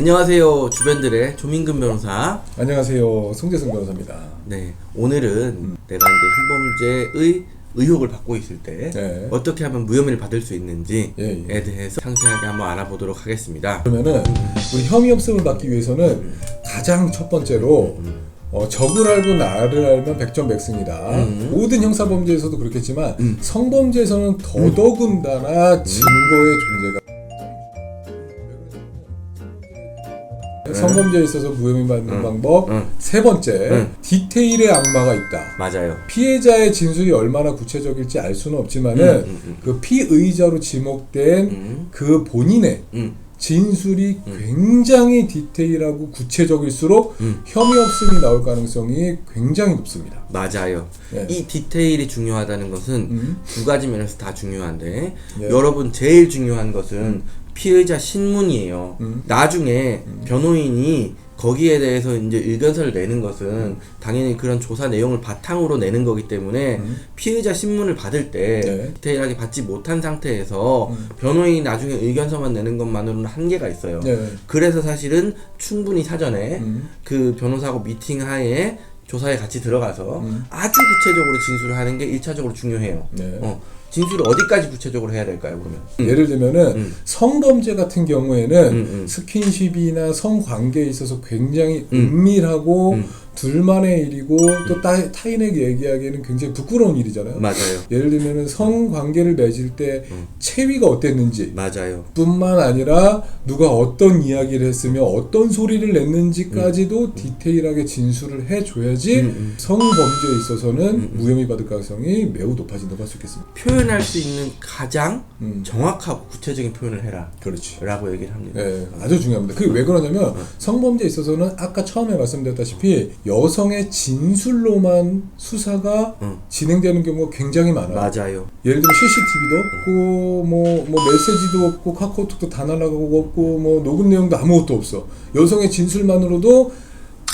안녕하세요. 주변들의 조민근 변호사. 안녕하세요. 송재승 변호사입니다. 네, 오늘은 내가 이제 성범죄의 의혹을 받고 있을 때 어떻게 하면 무혐의를 받을 수 있는지에 대해서 상세하게 한번 알아보도록 하겠습니다. 그러면은 우리 혐의 없음을 받기 위해서는 가장 첫 번째로 적을 알고 나를 알면 백전백승이다. 모든 형사범죄에서도 그렇겠지만 성범죄에서는 더더군다나 증거의 존재가 성범죄에 있어서 무혐의 받는 방법. 세 번째, 디테일의 악마가 있다. 맞아요. 피해자의 진술이 얼마나 구체적일지 알 수는 없지만은 그 피의자로 지목된 그 본인의 진술이 굉장히 디테일하고 구체적일수록 혐의 없음이 나올 가능성이 굉장히 높습니다. 맞아요. 이 디테일이 중요하다는 것은 두 가지 면에서 다 중요한데 여러분 제일 중요한 것은 피의자 신문이에요. 나중에 변호인이 거기에 대해서 이제 의견서를 내는 것은 당연히 그런 조사 내용을 바탕으로 내는 거기 때문에 피의자 신문을 받을 때 디테일하게 받지 못한 상태에서 변호인이 나중에 의견서만 내는 것만으로는 한계가 있어요. 그래서 사실은 충분히 사전에 그 변호사하고 미팅하에 조사에 같이 들어가서 아주 구체적으로 진술을 하는 게 1차적으로 중요해요. 진술을 어디까지 구체적으로 해야 될까요, 그러면? 예를 들면은 성범죄 같은 경우에는 스킨십이나 성관계에 있어서 굉장히 은밀하고 둘만의 일이고 또 타인에게 얘기하기에는 굉장히 부끄러운 일이잖아요. 맞아요. 예를 들면은 성관계를 맺을 때 체위가 어땠는지 맞아요. 뿐만 아니라 누가 어떤 이야기를 했으며 어떤 소리를 냈는지까지도 디테일하게 진술을 해줘야지 성범죄에 있어서는 무혐의 받을 가능성이 매우 높아진다고 할 수 있겠습니다. 표현할 수 있는 가장 정확하고 구체적인 표현을 해라. 그렇지. 라고 얘기를 합니다. 네, 아주 중요합니다. 그게 왜 그러냐면 성범죄에 있어서는 아까 처음에 말씀드렸다시피 여성의 진술로만 수사가 진행되는 경우가 굉장히 많아요. 맞아요. 예를 들면 CCTV도 없고 뭐 메시지도 없고 카카오톡도 다 날아가고 없고 뭐 녹음 내용도 아무것도 없어. 여성의 진술만으로도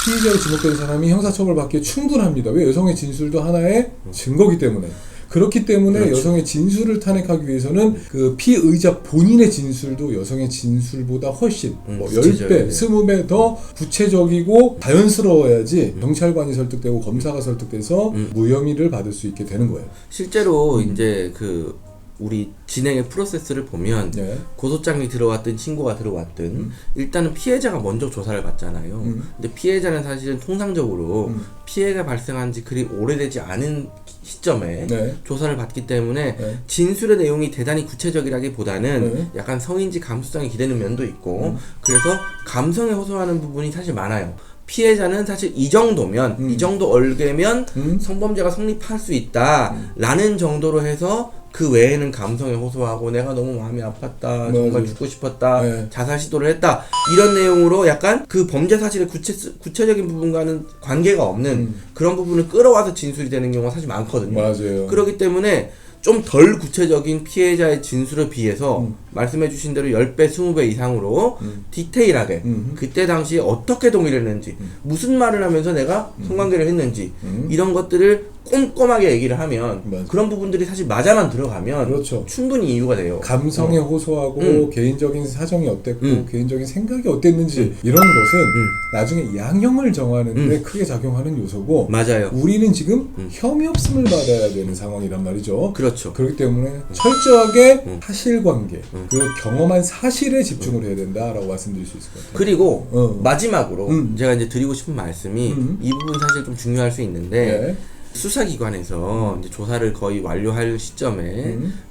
피의자로 지목된 사람이 형사처벌 받기에 충분합니다. 왜? 여성의 진술도 하나의 증거기 때문에. 그렇기 때문에 그렇죠. 여성의 진술을 탄핵하기 위해서는 그 피의자 본인의 진술도 여성의 진술보다 훨씬 뭐 10배, 20배 더 구체적이고 자연스러워야지 경찰관이 설득되고 검사가 설득돼서 무혐의를 받을 수 있게 되는 거예요. 실제로 이제 그 우리 진행의 프로세스를 보면 고소장이 들어왔든 신고가 들어왔든 일단은 피해자가 먼저 조사를 받잖아요. 근데 피해자는 사실은 통상적으로 피해가 발생한 지 그리 오래되지 않은 시점에 조사를 받기 때문에 진술의 내용이 대단히 구체적이라기보다는 약간 성인지 감수성이 기대는 면도 있고 그래서 감성에 호소하는 부분이 사실 많아요. 피해자는 사실 이 정도면 이 정도 얼개면 성범죄가 성립할 수 있다라는 정도로 해서 그 외에는 감성에 호소하고 내가 너무 마음이 아팠다 정말 죽고 싶었다 자살 시도를 했다 이런 내용으로 약간 그 범죄 사실의 구체적인 부분과는 관계가 없는 그런 부분을 끌어와서 진술이 되는 경우가 사실 많거든요. 맞아요. 그렇기 때문에 좀 덜 구체적인 피해자의 진술에 비해서 말씀해주신 대로 10배, 20배 이상으로 디테일하게 그때 당시에 어떻게 동의를 했는지 무슨 말을 하면서 내가 성관계를 했는지 이런 것들을 꼼꼼하게 얘기를 하면 그런 부분들이 사실 맞아만 들어가면 그렇죠. 충분히 이유가 돼요. 감성에 호소하고 개인적인 사정이 어땠고 개인적인 생각이 어땠는지 이런 것은 나중에 양형을 정하는데 크게 작용하는 요소고 맞아요. 우리는 지금 혐의 없음을 받아야 되는 상황이란 말이죠. 그렇죠. 그렇기 때문에 철저하게 사실관계 그 경험한 사실에 집중을 해야 된다라고 말씀드릴 수 있을 것 같아요. 그리고 마지막으로 제가 이제 드리고 싶은 말씀이 이 부분 사실 좀 중요할 수 있는데 수사기관에서 이제 조사를 거의 완료할 시점에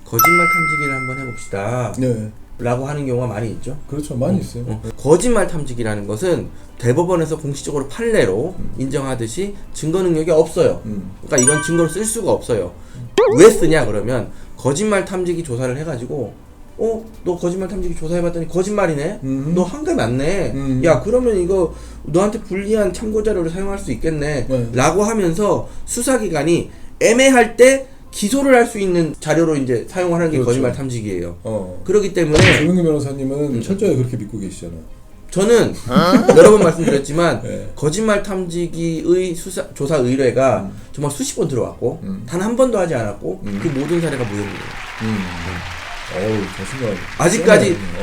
거짓말 탐지기를 한번 해봅시다. 라고 하는 경우가 많이 있죠. 그렇죠. 많이 있어요. 거짓말 탐지기라는 것은 대법원에서 공식적으로 판례로 인정하듯이 증거 능력이 없어요. 그러니까 이런 증거를 쓸 수가 없어요. 왜 쓰냐 그러면 거짓말 탐지기 조사를 해가지고 너 거짓말 탐지기 조사해봤더니 거짓말이네? 너 한 게 맞네? 야 그러면 이거 너한테 불리한 참고자료를 사용할 수 있겠네? 라고 하면서 수사기관이 애매할 때 기소를 할 수 있는 자료로 이제 사용하는 게 거짓말 탐지기예요. 그렇기 때문에 조민근 변호사님은 철저히 그렇게 믿고 계시잖아요. 저는 여러 번 말씀드렸지만 거짓말 탐지기의 조사 의뢰가 정말 수십 번 들어왔고 단 한 번도 하지 않았고 그 모든 사례가 무혐의예요. 자신감.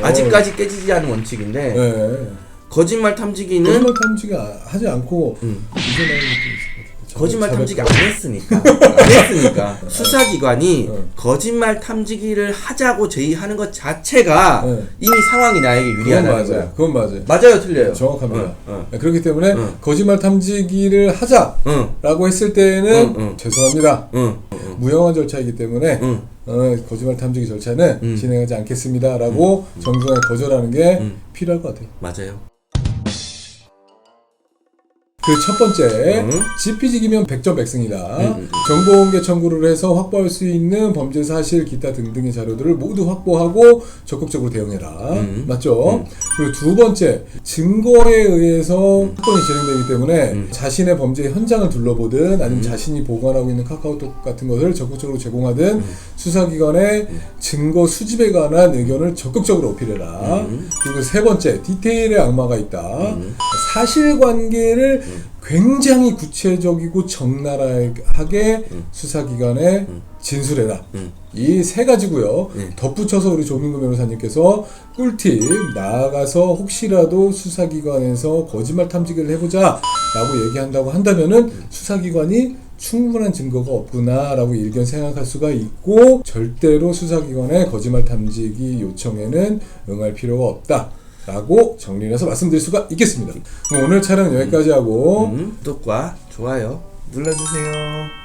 아직까지 깨지지 않은 원칙인데 거짓말 탐지기는 거짓말 탐지기 하지 않고 이제 나오는 것도 있을 것 같아요. 거짓말 탐지기 안 했으니까 수사기관이 거짓말 탐지기를 하자고 제의하는 것 자체가 이미 상황이 나에게 유리하다는 거예요. 그건 맞아요. 맞아요, 틀려요. 정확합니다. 그렇기 때문에 거짓말 탐지기를 하자라고 했을 때는 죄송합니다. 무형한 절차이기 때문에 거짓말 탐지기 절차는 진행하지 않겠습니다라고 정중하게 거절하는 게 필요할 것 같아요. 맞아요. 그 첫 번째, 지피지기면 100점 백승이다. 정보공개 청구를 해서 확보할 수 있는 범죄 사실, 기타 등등의 자료들을 모두 확보하고 적극적으로 대응해라. 맞죠? 그리고 두 번째, 증거에 의해서 사건이 진행되기 때문에 자신의 범죄 현장을 둘러보든 아니면 자신이 보관하고 있는 카카오톡 같은 것을 적극적으로 제공하든 수사기관의 증거 수집에 관한 의견을 적극적으로 어필해라. 그리고 세 번째, 디테일의 악마가 있다. 사실관계를 굉장히 구체적이고 적나라하게 수사기관에 진술해라. 이 세 가지고요. 덧붙여서 우리 조민구 변호사님께서 꿀팁, 나아가서 혹시라도 수사기관에서 거짓말 탐지기를 해보자 라고 얘기한다고 한다면은 수사기관이 충분한 증거가 없구나 라고 일견 생각할 수가 있고, 절대로 수사기관의 거짓말 탐지기 요청에는 응할 필요가 없다 라고 정리를 해서 말씀드릴 수가 있겠습니다. 그럼 오늘 촬영 여기까지 하고 구독과 좋아요 눌러주세요.